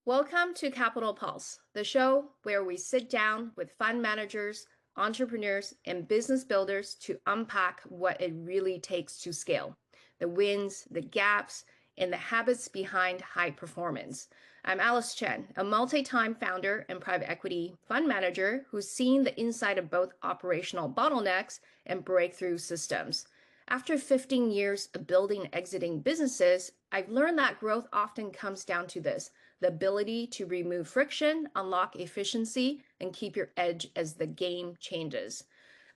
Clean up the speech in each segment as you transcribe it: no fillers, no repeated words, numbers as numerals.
Welcome to Capital Pulse, the show where we sit down with fund managers, entrepreneurs, and business builders to unpack what it really takes to scale, the wins, the gaps, and the habits behind high performance. I'm Alice Chen, a multi time founder and private equity fund manager who's seen the inside of both operational bottlenecks and breakthrough systems. After 15 years of building and exiting businesses, I've learned that growth often comes down to this: the ability to remove friction, unlock efficiency, and keep your edge as the game changes.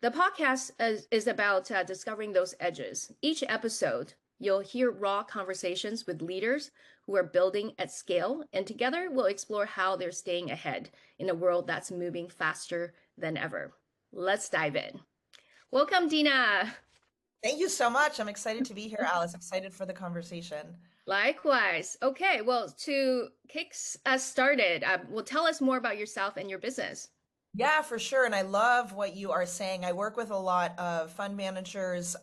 The podcast is about discovering those edges. Each episode, you'll hear raw conversations with leaders who are building at scale, and together we'll explore how they're staying ahead in a world that's moving faster than ever. Let's dive in. Welcome, Dina. Thank you so much. I'm excited to be here, Alice. Excited for the conversation. Likewise. Okay, well, to kick us started, well, tell us more about yourself and your business. Yeah, for sure. And I love what you are saying. I work with a lot of fund managers,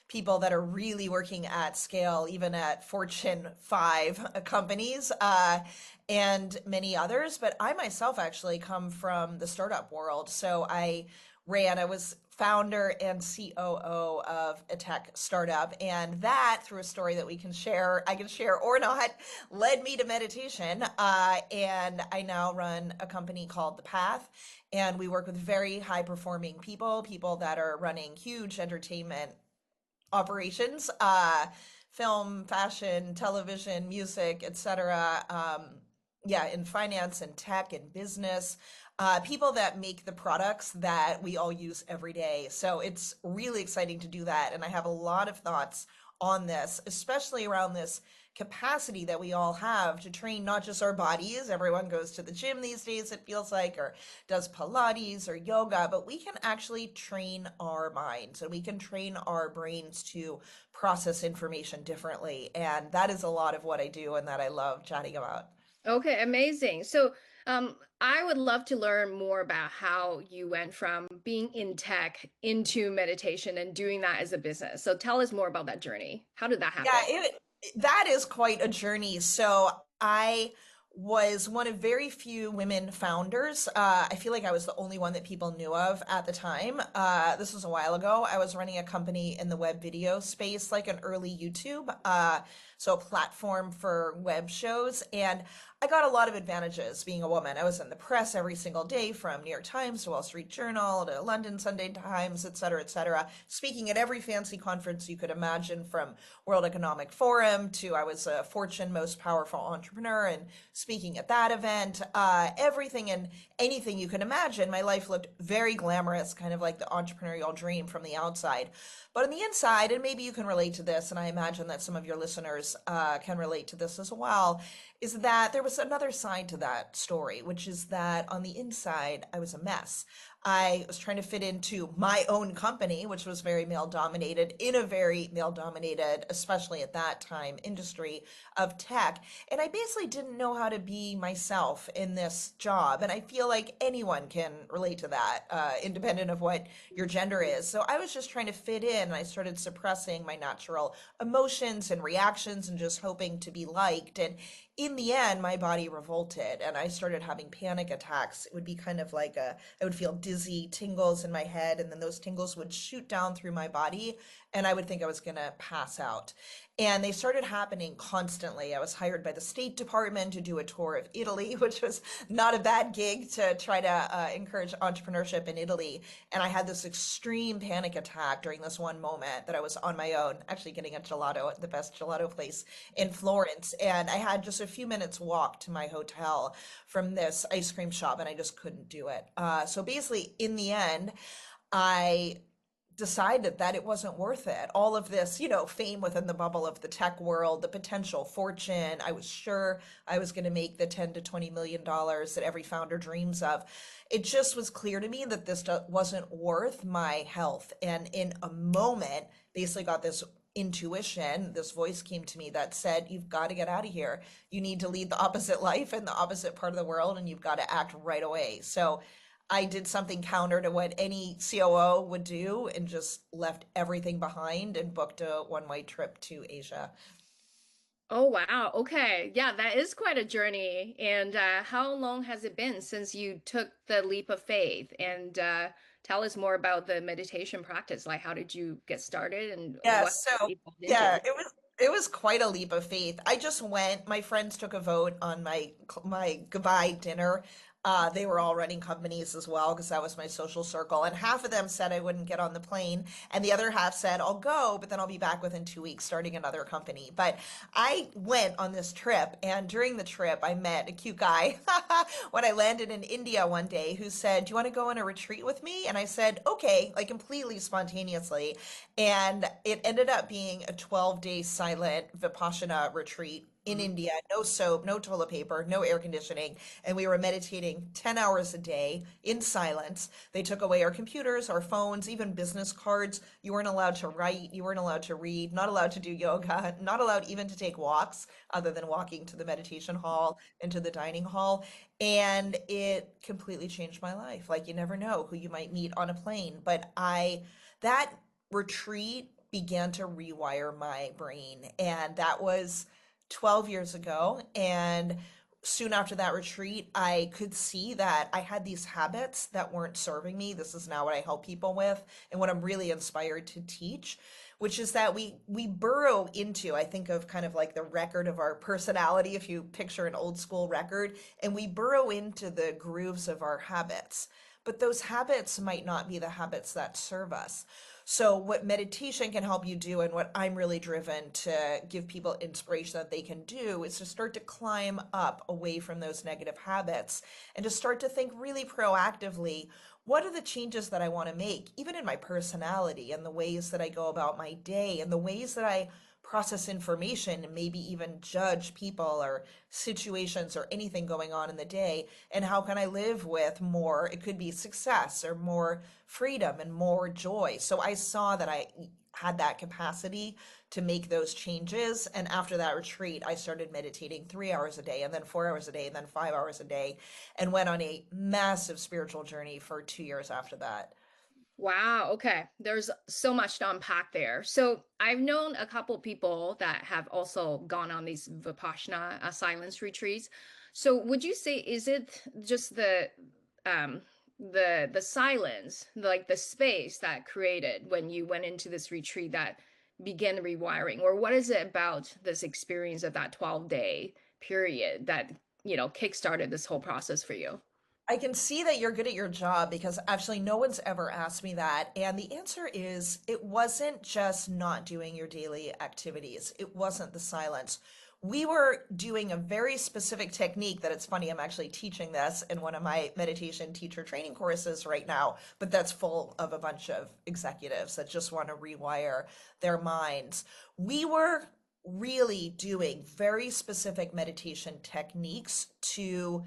people that are really working at scale, even at Fortune 5 companies, and many others. But I myself actually come from the startup world. I was founder and COO of a tech startup. And that, through a story that I can share or not, led me to meditation. And I now run a company called The Path. And we work with very high performing people that are running huge entertainment operations, film, fashion, television, music, etc. Yeah, in finance and tech and business, people that make the products that we all use every day. So it's really exciting to do that. And I have a lot of thoughts on this, especially around this capacity that we all have to train not just our bodies. Everyone goes to the gym these days, it feels like, or does Pilates or yoga, but we can actually train our minds and we can train our brains to process information differently. And that is a lot of what I do and that I love chatting about. Okay, amazing. I would love to learn more about how you went from being in tech into meditation and doing that as a business. So, tell us more about that journey. How did that Yeah, happen? that is quite a journey. So I was one of very few women founders. I feel like I was the only one that people knew of at the time. This was a while ago. I was running a company in the web video space, like an early YouTube, so a platform for web shows. And I got a lot of advantages being a woman. I was in the press every single day, from New York Times to Wall Street Journal to London Sunday Times, et cetera, speaking at every fancy conference you could imagine, from World Economic Forum to I was a Fortune Most Powerful Entrepreneur and speaking at that event. Everything and anything you can imagine. My life looked very glamorous, kind of like the entrepreneurial dream from the outside. But on the inside, and maybe you can relate to this, and I imagine that some of your listeners can relate to this as well, is that there was another side to that story, which is that on the inside, I was a mess. I was trying to fit into my own company, which was very male dominated, in a very male dominated, especially at that time, industry of tech. And I basically didn't know how to be myself in this job. And I feel like anyone can relate to that, independent of what your gender is. So I was just trying to fit in. And I started suppressing my natural emotions and reactions and just hoping to be liked. And in the end, my body revolted and I started having panic attacks. It would be kind of like I would feel dizzy, tingles in my head, and then those tingles would shoot down through my body, and I would think I was going to pass out. And they started happening constantly. I was hired by the State Department to do a tour of Italy, which was not a bad gig to try to encourage entrepreneurship in Italy. And I had this extreme panic attack during this one moment that I was on my own, actually getting a gelato at the best gelato place in Florence. And I had just a few minutes walk to my hotel from this ice cream shop, and I just couldn't do it. So basically, in the end, I decided that it wasn't worth it. All of this, fame within the bubble of the tech world, the potential fortune. I was sure I was going to make the 10 to 20 million dollars that every founder dreams of. It just was clear to me that this wasn't worth my health. And in a moment, basically got this intuition, this voice came to me that said, you've got to get out of here. You need to lead the opposite life in the opposite part of the world, and you've got to act right away. So I did something counter to what any COO would do and just left everything behind and booked a one-way trip to Asia. Oh, wow. Okay. Yeah, that is quite a journey. And how long has it been since you took the leap of faith? And tell us more about the meditation practice. Like, how did you get started and Yeah, what so evolved yeah, into? it was quite a leap of faith. I just went, my friends took a vote on my goodbye dinner. They were all running companies as well because that was my social circle. And half of them said I wouldn't get on the plane, and the other half said I'll go, but then I'll be back within 2 weeks starting another company. But I went on this trip, and during the trip, I met a cute guy when I landed in India one day who said, "Do you want to go on a retreat with me?" And I said, "Okay," like completely spontaneously. And it ended up being a 12-day silent Vipassana retreat in Mhm. India. No soap, no toilet paper, no air conditioning. And we were meditating 10 hours a day in silence. They took away our computers, our phones, even business cards. You weren't allowed to write, you weren't allowed to read, not allowed to do yoga, not allowed even to take walks other than walking to the meditation hall and to the dining hall. And it completely changed my life. Like, you never know who you might meet on a plane. That retreat began to rewire my brain. And that was 12 years ago. And soon after that retreat, I could see that I had these habits that weren't serving me. This is now what I help people with and what I'm really inspired to teach, which is that we burrow into, I think of kind of like the record of our personality, if you picture an old school record, and we burrow into the grooves of our habits. But those habits might not be the habits that serve us. So, what meditation can help you do, and what I'm really driven to give people inspiration that they can do, is to start to climb up away from those negative habits and to start to think really proactively, what are the changes that I want to make, even in my personality and the ways that I go about my day and the ways that I process information and maybe even judge people or situations or anything going on in the day, and how can I live with more, it could be success or more freedom and more joy. So I saw that I had that capacity to make those changes. And after that retreat, I started meditating 3 hours a day, and then 4 hours a day, and then 5 hours a day, and went on a massive spiritual journey for 2 years after that. Wow, okay. There's so much to unpack there. So I've known a couple people that have also gone on these Vipassana silence retreats. So would you say is it just um the silence, like the space that created when you went into this retreat that began rewiring, or what is it about this experience of that 12-day period that, kickstarted this whole process for you? I can see that you're good at your job because actually no one's ever asked me that. And the answer is it wasn't just not doing your daily activities, it wasn't the silence. We were doing a very specific technique that it's funny, I'm actually teaching this in one of my meditation teacher training courses right now, but that's full of a bunch of executives that just want to rewire their minds. We were really doing very specific meditation techniques to,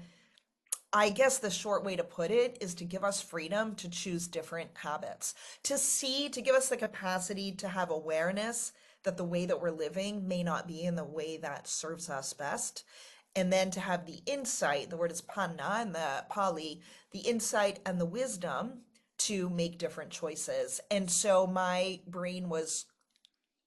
I guess the short way to put it is to give us freedom to choose different habits, to see, to give us the capacity to have awareness that the way that we're living may not be in the way that serves us best. And then to have the insight, the word is panna in the Pali, the insight and the wisdom to make different choices. And so my brain was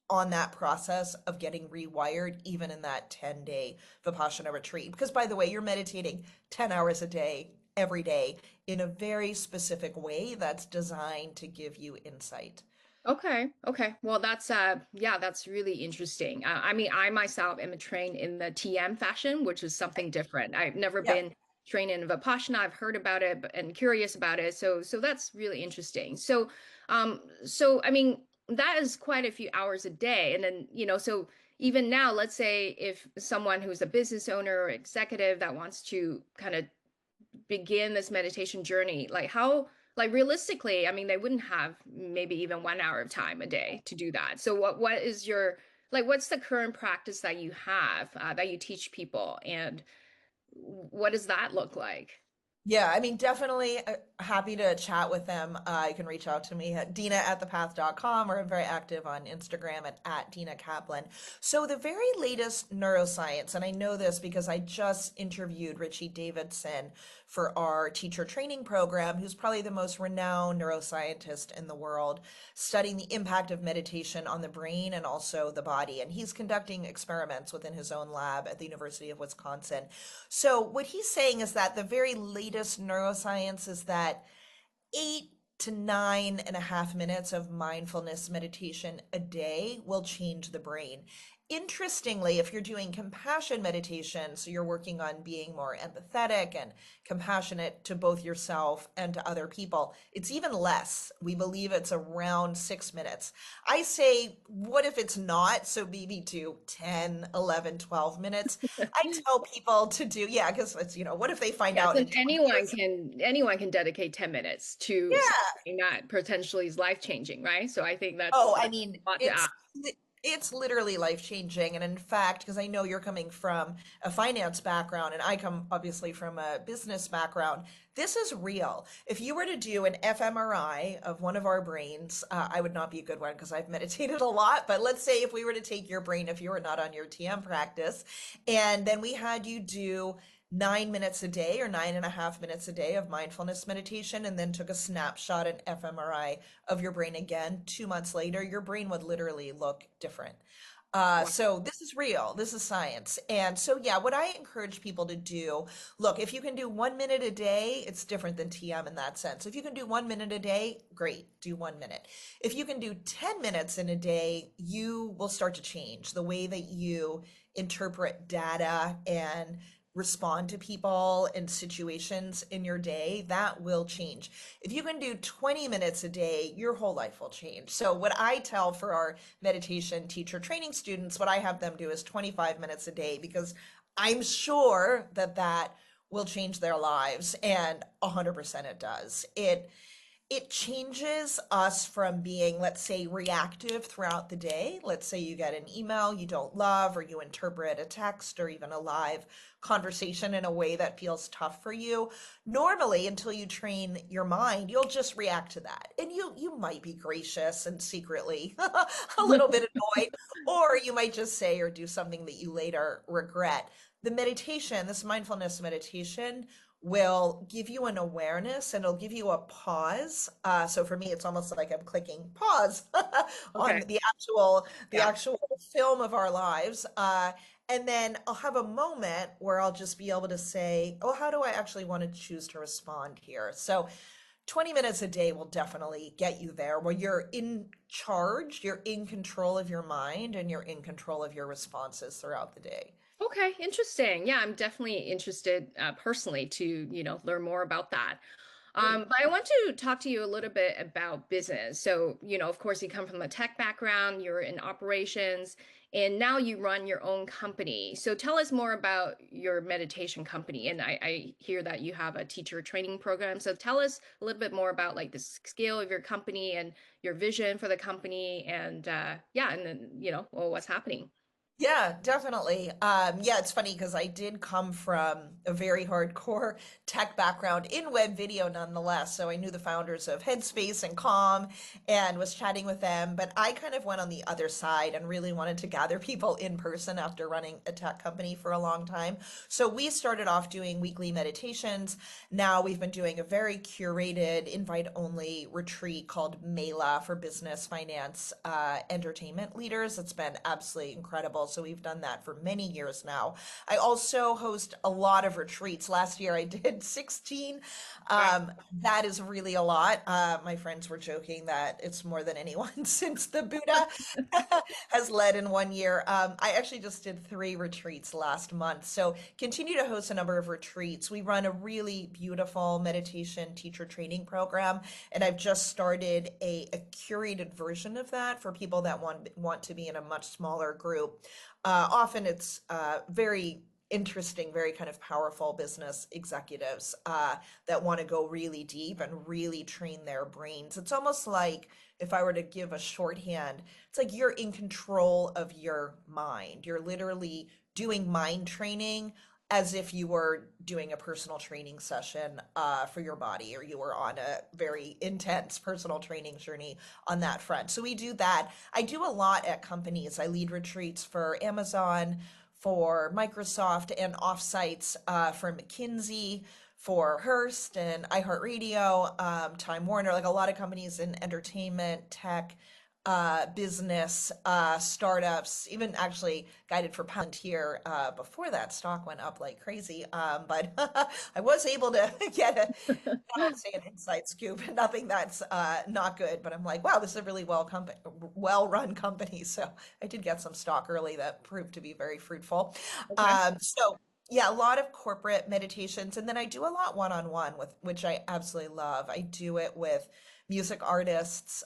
on that process of getting rewired, even in that 10-day Vipassana retreat. Because, by the way, you're meditating 10 hours a day, every day, in a very specific way that's designed to give you insight. Okay. Okay. Well, that's yeah, that's really interesting. I mean, I myself am trained in the TM fashion, which is something different. I've never Yeah. been trained in Vipassana. I've heard about it and curious about it. So that's really interesting. So I mean, that is quite a few hours a day. And then, so even now, let's say if someone who's a business owner or executive that wants to kind of begin this meditation journey, like realistically, I mean, they wouldn't have maybe even 1 hour of time a day to do that. So what is your like what's the current practice that you have that you teach people, and what does that look like? Yeah, I mean, definitely happy to chat with them. You can reach out to me at dina@thepath.com, or I'm very active on Instagram at Dina Kaplan. So the very latest neuroscience, and I know this because I just interviewed Richie Davidson for our teacher training program, who's probably the most renowned neuroscientist in the world, studying the impact of meditation on the brain and also the body. And he's conducting experiments within his own lab at the University of Wisconsin. So what he's saying is that the very latest neuroscience is that 8 to 9.5 minutes of mindfulness meditation a day will change the brain. Interestingly, if you're doing compassion meditation, so you're working on being more empathetic and compassionate to both yourself and to other people, it's even less. We believe it's around 6 minutes. I say, what if it's not? So maybe do 10, 11, 12 minutes. I tell people to do, yeah, because it's, what if they find Yeah, out since in 20 years? anyone can dedicate 10 minutes to Yeah. something that potentially is life changing, right? So I think Oh, I that's mean, a lot to ask. it's literally life changing. And in fact, because I know you're coming from a finance background and I come obviously from a business background, this is real. If you were to do an fMRI of one of our brains, I would not be a good one because I've meditated a lot. But let's say if we were to take your brain, if you were not on your TM practice, and then we had you do 9 minutes a day or 9.5 minutes a day of mindfulness meditation, and then took a snapshot, an fMRI of your brain again 2 months later, your brain would literally look different. Wow. So this is real. This is science. And so, yeah, what I encourage people to do, look, if you can do 1 minute a day, it's different than TM in that sense. If you can do 1 minute a day, great, do 1 minute. If you can do 10 minutes in a day, you will start to change the way that you interpret data and respond to people and situations in your day. That will change. If you can do 20 minutes a day, your whole life will change. So what I tell for our meditation teacher training students, what I have them do is 25 minutes a day, because I'm sure that that will change their lives, and 100% it does. It changes us from being, let's say, reactive throughout the day. Let's say you get an email you don't love, or you interpret a text or even a live conversation in a way that feels tough for you. Normally, until you train your mind, you'll just react to that. And you might be gracious and secretly a little bit annoyed, or you might just say or do something that you later regret. The meditation, this mindfulness meditation, will give you an awareness, and it'll give you a pause. So for me, it's almost like I'm clicking pause on Okay. the Yeah. actual film of our lives. And then I'll have a moment where I'll just be able to say, oh, how do I actually want to choose to respond here? So 20 minutes a day will definitely get you there, where you're in charge, you're in control of your mind, and you're in control of your responses throughout the day. Okay, interesting. Yeah, I'm definitely interested personally to, learn more about that. Great. But I want to talk to you a little bit about business. So, of course, you come from a tech background, you're in operations, and now you run your own company. So tell us more about your meditation company. And I hear that you have a teacher training program. So tell us a little bit more about like the scale of your company and your vision for the company, and yeah, and then, well, what's happening. Yeah, definitely. Yeah, it's funny because I did come from a very hardcore tech background in web video nonetheless. So I knew the founders of Headspace and Calm and was chatting with them. But I kind of went on the other side and really wanted to gather people in person after running a tech company for a long time. So we started off doing weekly meditations. Now we've been doing a very curated, invite only retreat called Mela for business, finance, entertainment leaders. It's been absolutely incredible. So we've done that for many years now. I also host a lot of retreats. Last year I did 16. Wow. That is really a lot. My friends were joking that it's more than anyone since the Buddha has led in one year. I actually just did 3 retreats last month. So continue to host a number of retreats. We run a really beautiful meditation teacher training program, and I've just started a curated version of that for people that want to be in a much smaller group. Often it's very interesting, very kind of powerful business executives that want to go really deep and really train their brains. It's almost like, if I were to give a shorthand, it's like you're in control of your mind. You're literally doing mind training as if you were doing a personal training session for your body, or you were on a very intense personal training journey on that front. So we do that. I do a lot at companies. I lead retreats for Amazon, for Microsoft, and offsites for McKinsey, for Hearst and iHeartRadio, Time Warner, like a lot of companies in entertainment, tech, business, startups, even actually guided for Palantir. Before that, stock went up like crazy. But I was able to get a, I don't want to say an inside scoop, nothing that's not good, but I'm like, wow, this is a really well-run company. So I did get some stock early that proved to be very fruitful. Okay. So yeah, a lot of corporate meditations, and then I do a lot one-on-one with, which I absolutely love. I do it with music artists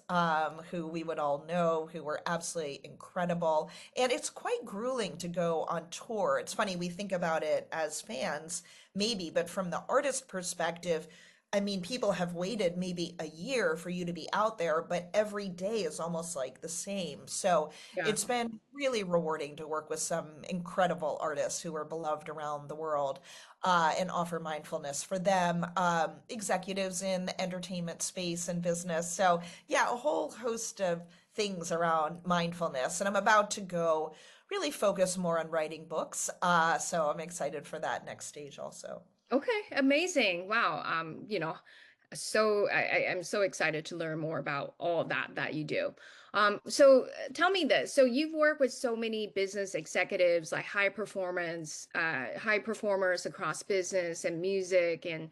who we would all know, who were absolutely incredible. And it's quite grueling to go on tour. It's funny, we think about it as fans, maybe, but from the artist perspective, I mean, people have waited maybe a year for you to be out there, but every day is almost like the same. So Yeah. it's been really rewarding to work with some incredible artists who are beloved around the world and offer mindfulness for them, executives in the entertainment space and business. So, yeah, a whole host of things around mindfulness. And I'm about to go really focus more on writing books. So I'm excited for that next stage also. Okay, amazing. Wow. So I'm so excited to learn more about all of that you do. Tell me this. So you've worked with so many business executives, like high performers across business and music. And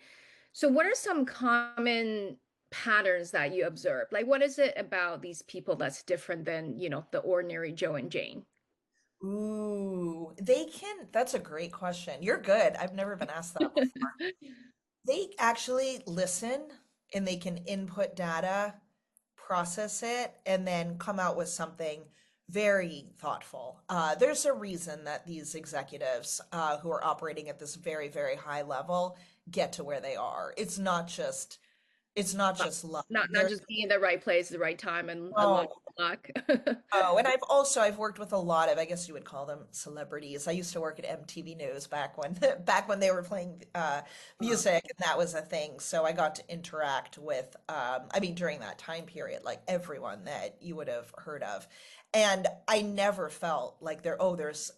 so what are some common patterns that you observe? Like what is it about these people that's different than, the ordinary Joe and Jane? Ooh, they can, that's a great question. You're good. I've never been asked that before. They actually listen and they can input data, process it, and then come out with something very thoughtful. There's a reason that these executives who are operating at this very, very high level get to where they are. It's not Wow. just luck. Not just being in the right place at the right time and a lot Oh, of luck. oh, and I've worked with a lot of, I guess you would call them celebrities. I used to work at MTV News back when back when they were playing Wow. music and that was a thing. So I got to interact with I mean during that time period, like everyone that you would have heard of. And I never felt like there's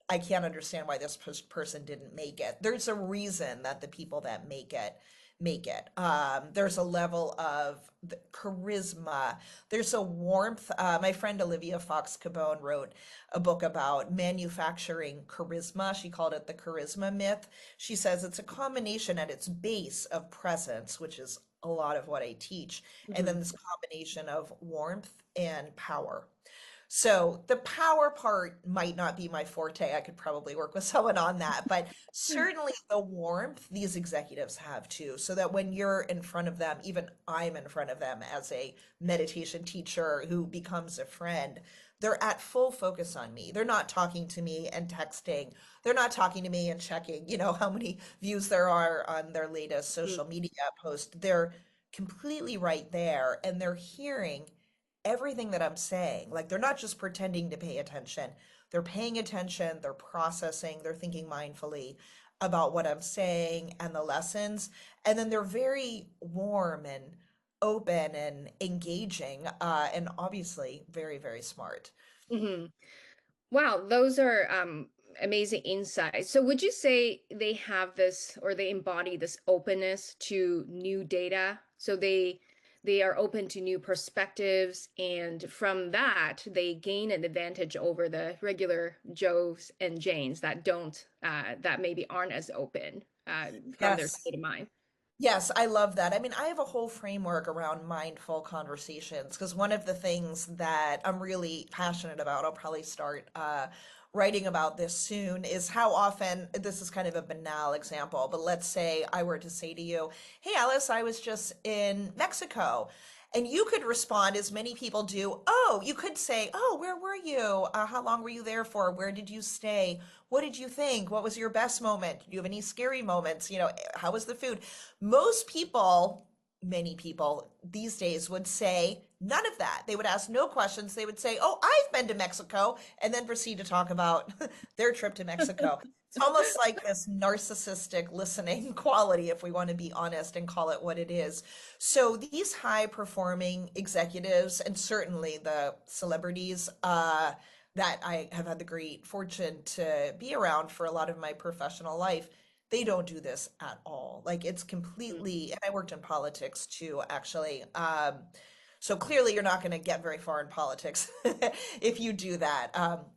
I can't understand why this person didn't make it. There's a reason that the people that make it. There's a level of charisma. There's a warmth. My friend Olivia Fox Cabone wrote a book about manufacturing charisma. She called it the charisma myth. She says it's a combination at its base of presence, which is a lot of what I teach, and then Mhm. this combination of warmth and power. So the power part might not be my forte. I could probably work with someone on that, but certainly the warmth these executives have too, so that when you're in front of them, even I'm in front of them as a meditation teacher who becomes a friend, they're at full focus on me. They're not talking to me and texting. They're not talking to me and checking, how many views there are on their latest social media post. They're completely right there and they're hearing everything that I'm saying. Like they're not just pretending to pay attention. They're paying attention, they're processing, they're thinking mindfully about what I'm saying and the lessons. And then they're very warm and open and engaging, and obviously very, very smart. Mhm. Wow, those are amazing insights. So would you say they have this or they embody this openness to new data? So they are open to new perspectives and from that they gain an advantage over the regular Joes and Janes that don't that maybe aren't as open from their Yes. state of mind. Yes, I love that. I mean, I have a whole framework around mindful conversations because one of the things that I'm really passionate about, I'll probably start writing about this soon, is how often, this is kind of a banal example, but let's say I were to say to you, hey, Alice, I was just in Mexico. And you could respond, as many people do, oh, you could say, oh, where were you? How long were you there for? Where did you stay? What did you think? What was your best moment? Do you have any scary moments? How was the food? Most people, many people these days would say None of that. They would ask no questions. They would say, "Oh, I've been to Mexico," and then proceed to talk about their trip to Mexico. It's almost like this narcissistic listening quality, if we want to be honest and call it what it is. So these high performing executives, and certainly the celebrities, that I have had the great fortune to be around for a lot of my professional life, they don't do this at all. Like it's Mm, completely, and I worked in politics too, actually. So clearly, you're not going to get very far in politics if you do that,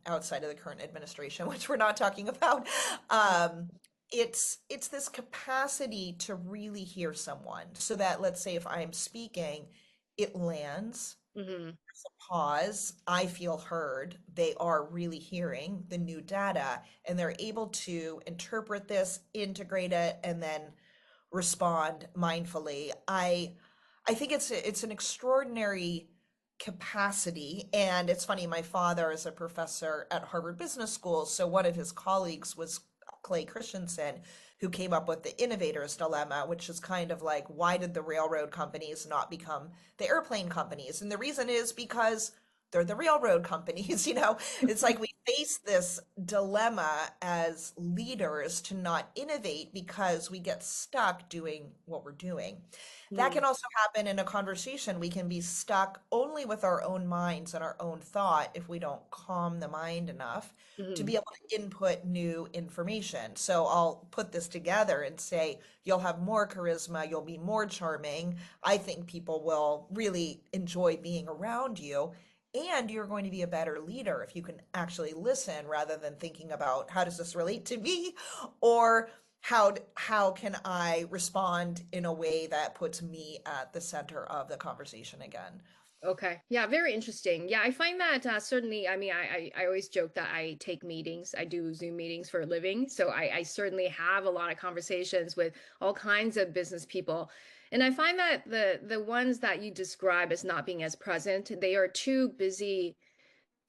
outside of the current administration, which we're not talking about. Um, it's this capacity to really hear someone, so that let's say if I'm speaking, it lands. mhm, Pause. I feel heard. They are really hearing the new data, and they're able to interpret this, integrate it, and then respond mindfully. I think it's an extraordinary capacity. And it's funny, my father is a professor at Harvard Business School, so one of his colleagues was Clay Christensen, who came up with the innovator's dilemma, which is kind of like, why did the railroad companies not become the airplane companies? And the reason is because they're the railroad companies. It's like we face this dilemma as leaders to not innovate because we get stuck doing what we're doing. That mhm, can also happen in a conversation. We can be stuck only with our own minds and our own thought if we don't calm the mind enough to be mhm. able to input new information. So I'll put this together and say, you'll have more charisma, you'll be more charming. I think people will really enjoy being around you. And you're going to be a better leader if you can actually listen rather than thinking about how does this relate to me, or how can I respond in a way that puts me at the center of the conversation again. Okay. Yeah, very interesting. Yeah, I find that certainly, I mean, I always joke that I take meetings. I do Zoom meetings for a living. So I certainly have a lot of conversations with all kinds of business people. And I find that the ones that you describe as not being as present, they are too busy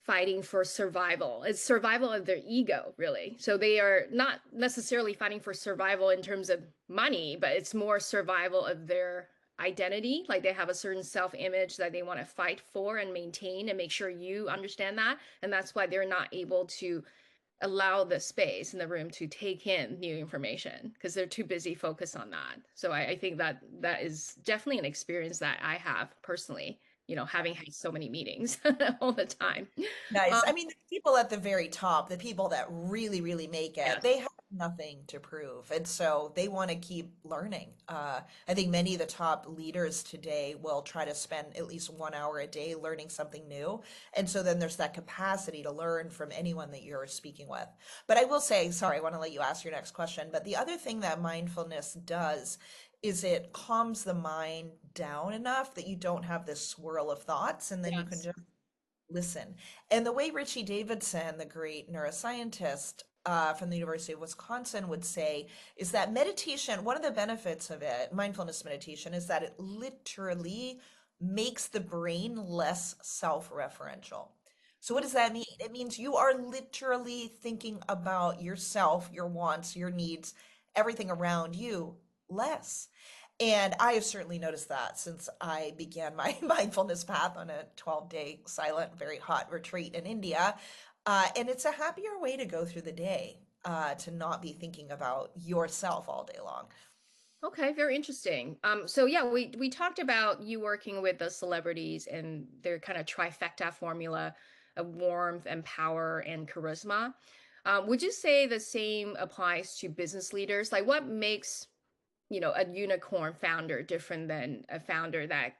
fighting for survival. It's survival of their ego, really. So they are not necessarily fighting for survival in terms of money, but it's more survival of their identity. Like they have a certain self-image that they want to fight for and maintain and make sure you understand that. And that's why they're not able to allow the space in the room to take in new information because they're too busy focused on that. So I think that that is definitely an experience that I have personally, having had so many meetings all the time. Nice. I mean, the people at the very top, the people that really, really make it, Yes. they have nothing to prove. And so they want to keep learning. I think many of the top leaders today will try to spend at least 1 hour a day learning something new. And so then there's that capacity to learn from anyone that you're speaking with. But I will say, sorry, I want to let you ask your next question. But the other thing that mindfulness does is it calms the mind down enough that you don't have this swirl of thoughts, and then you can Yes. just listen. And the way Richie Davidson, the great neuroscientist from the University of Wisconsin, would say is that meditation, one of the benefits of it, mindfulness meditation, is that it literally makes the brain less self-referential. So what does that mean? It means you are literally thinking about yourself, your wants, your needs, everything around you less. And I have certainly noticed that since I began my mindfulness path on a 12-day silent, very hot retreat in India. And it's a happier way to go through the day, to not be thinking about yourself all day long. Okay, very interesting. So yeah, we talked about you working with the celebrities and their kind of trifecta formula of warmth and power and charisma. Would you say the same applies to business leaders? Like what makes a unicorn founder different than a founder that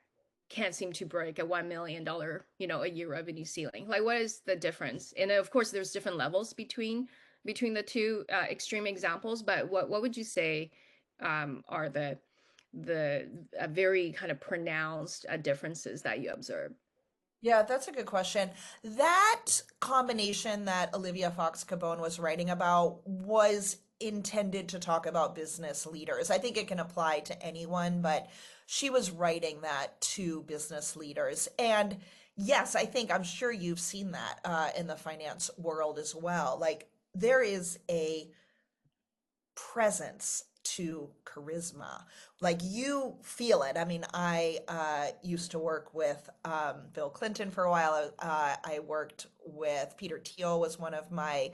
can't seem to break a $1 million, a year revenue ceiling? Like, what is the difference? And of course, there's different levels between the two extreme examples. But what would you say are the very kind of pronounced differences that you observe? Yeah, that's a good question. That combination that Olivia Fox Cabone was writing about was intended to talk about business leaders. I think it can apply to anyone, but she was writing that to business leaders. And yes, I'm sure you've seen that in the finance world as well. Like there is a presence to charisma. Like you feel it. I mean, I used to work with Bill Clinton for a while. I worked with Peter Thiel was one of my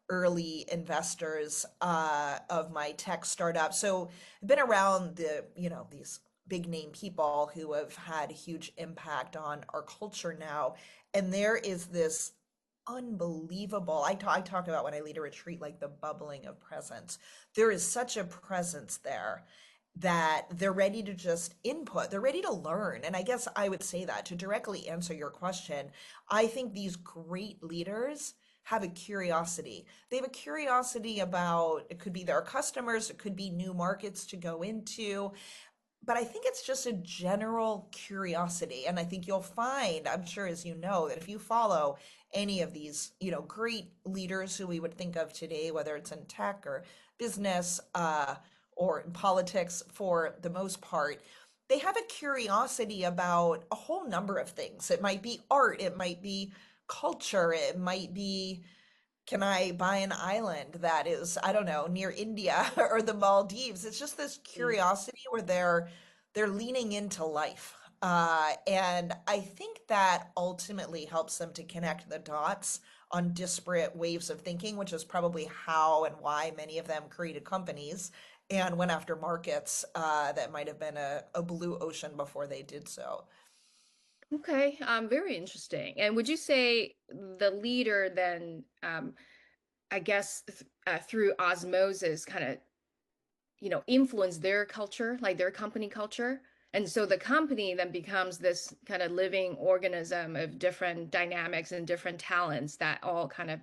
early investors of my tech startup. So I've been around these big name people who have had a huge impact on our culture now. And there is this unbelievable, I talk about when I lead a retreat, like the bubbling of presence. There is such a presence there that they're ready to just input, they're ready to learn. And I guess I would say that to directly answer your question, I think these great leaders have a curiosity. They have a curiosity about, it could be their customers, it could be new markets to go into, but I think it's just a general curiosity. And I think you'll find, I'm sure as you know, that if you follow any of these, great leaders who we would think of today, whether it's in tech or business, or in politics for the most part, they have a curiosity about a whole number of things. It might be art, it might be culture, it might be, can I buy an island that is, I don't know, near India or the Maldives? It's just this Mm. curiosity where they're leaning into life. And I think that ultimately helps them to connect the dots on disparate waves of thinking, which is probably how and why many of them created companies and went after markets that might have been a blue ocean before they did so. Okay, very interesting. And would you say the leader then, I guess, through osmosis, kind of, influence their culture, like their company culture? And so the company then becomes this kind of living organism of different dynamics and different talents that all kind of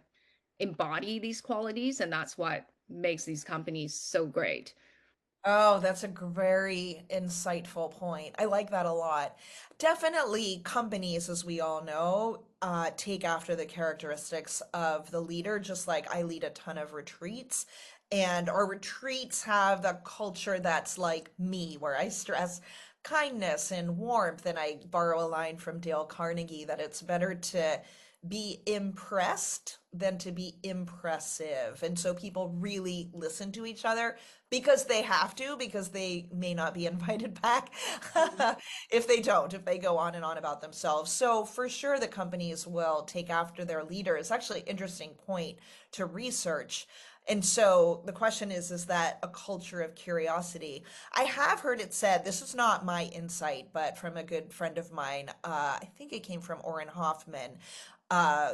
embody these qualities, and that's what makes these companies so great. Oh, that's a very insightful point. I like that a lot. Definitely, companies, as we all know, take after the characteristics of the leader, just like I lead a ton of retreats. And our retreats have the culture that's like me, where I stress kindness and warmth. And I borrow a line from Dale Carnegie that it's better to be impressed than to be impressive. And so people really listen to each other because they have to, because they may not be invited back Mhm. if they don't, if they go on and on about themselves. So for sure, the companies will take after their leader. It's actually an interesting point to research. And so the question is that a culture of curiosity? I have heard it said, this is not my insight, but from a good friend of mine, I think it came from Orrin Hoffman,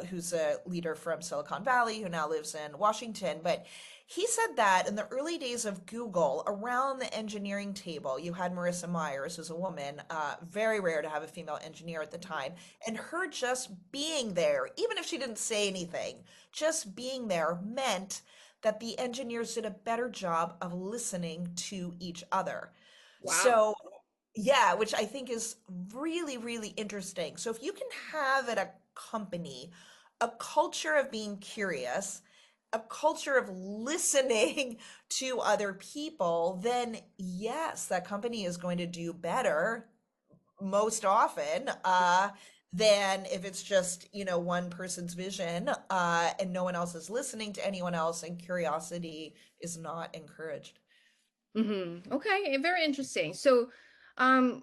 who's a leader from Silicon Valley who now lives in Washington. But he said that in the early days of Google, around the engineering table, you had Marissa Myers, who's a woman, very rare to have a female engineer at the time, and her just being there, even if she didn't say anything, just being there meant that the engineers did a better job of listening to each other. Wow. So yeah, which I think is really, really interesting. So if you can have at a company a culture of being curious, a culture of listening to other people, then yes, that company is going to do better most often than if it's just, one person's vision and no one else is listening to anyone else and curiosity is not encouraged. Okay, very interesting. So, um,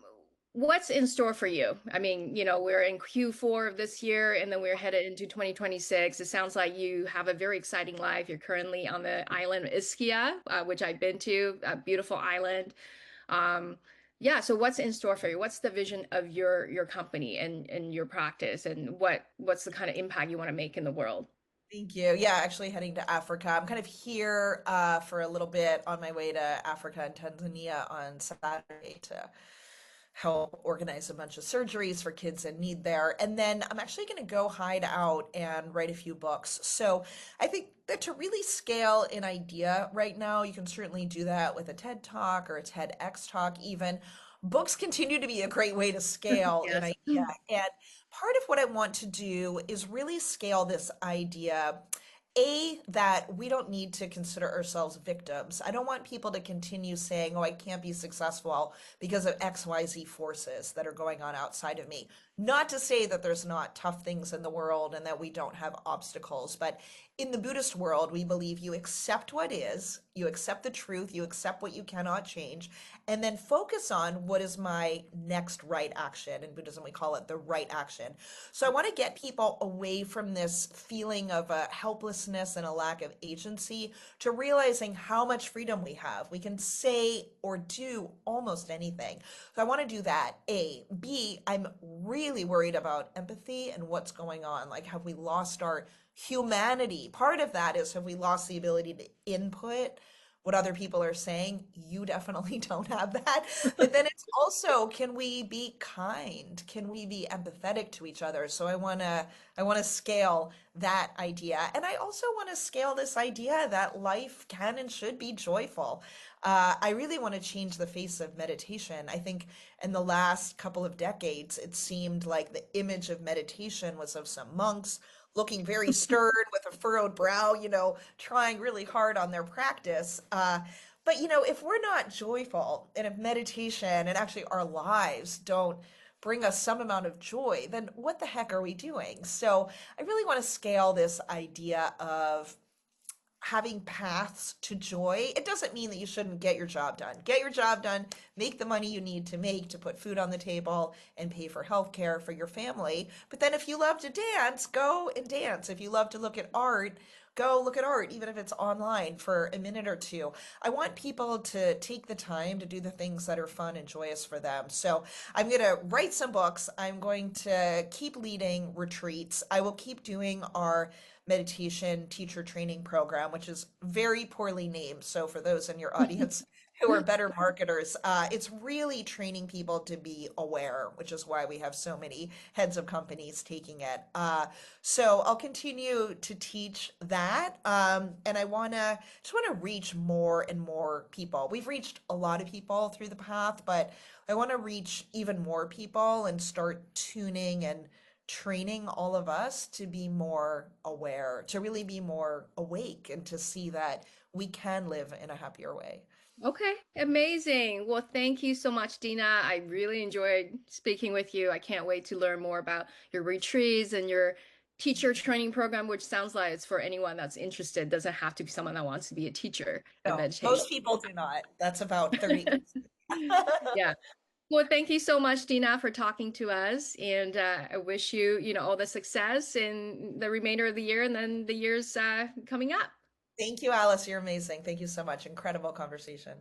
what's in store for you? I mean, we're in Q4 of this year, and then we're headed into 2026. It sounds like you have a very exciting life. You're currently on the island of Ischia, which I've been to, a beautiful island. Um, yeah, so what's in store for you? What's the vision of your company and your practice, and what's the kind of impact you want to make in the world? Thank you. Yeah, actually heading to Africa. I'm kind of here for a little bit on my way to Africa and Tanzania on Saturday to help organize a bunch of surgeries for kids in need there. And then I'm actually going to go hide out and write a few books. So I think that to really scale an idea right now, you can certainly do that with a TED Talk or a TEDx talk even. Books continue to be a great way to scale an Yes. idea. And part of what I want to do is really scale this idea. That we don't need to consider ourselves victims. I don't want people to continue saying, oh, I can't be successful because of XYZ forces that are going on outside of me. Not to say that there's not tough things in the world and that we don't have obstacles, but in the Buddhist world, we believe you accept what is, you accept the truth, you accept what you cannot change, and then focus on what is my next right action. In Buddhism, we call it the right action. So I want to get people away from this feeling of a helplessness and a lack of agency to realizing how much freedom we have. We can say or do almost anything. So I want to do that. A. B, I'm really worried about empathy and what's going on. Like, have we lost our humanity? Part of that is, have we lost the ability to input what other people are saying? You definitely don't have that. But then it's also, can we be kind? Can we be empathetic to each other? So I want to scale that idea. And I also want to scale this idea that life can and should be joyful. I really want to change the face of meditation. I think in the last couple of decades, it seemed like the image of meditation was of some monks looking very stern with a furrowed brow, trying really hard on their practice. But, if we're not joyful and if meditation and actually our lives don't bring us some amount of joy, then what the heck are we doing? So I really want to scale this idea of having paths to joy. It doesn't mean that you shouldn't get your job done. Get your job done, make the money you need to make to put food on the table and pay for healthcare for your family. But then if you love to dance, go and dance. If you love to look at art, go look at art, even if it's online for a minute or two. I want people to take the time to do the things that are fun and joyous for them. So I'm going to write some books. I'm going to keep leading retreats. I will keep doing our meditation teacher training program, which is very poorly named. So for those in your audience who are better marketers, it's really training people to be aware, which is why we have so many heads of companies taking it. So I'll continue to teach that, and I just want to reach more and more people. We've reached a lot of people through the path, but I want to reach even more people and start tuning and training all of us to be more aware, to really be more awake, and to see that we can live in a happier way. Okay, amazing. Well, thank you so much, Dina. I really enjoyed speaking with you. I can't wait to learn more about your retreats and your teacher training program, which sounds like it's for anyone that's interested. Doesn't have to be someone that wants to be a teacher in No, meditation. most people do not. That's about 30. Yeah. Well, thank you so much, Dina, for talking to us. And I wish you, all the success in the remainder of the year and then the years coming up. Thank you, Alice. You're amazing. Thank you so much. Incredible conversation.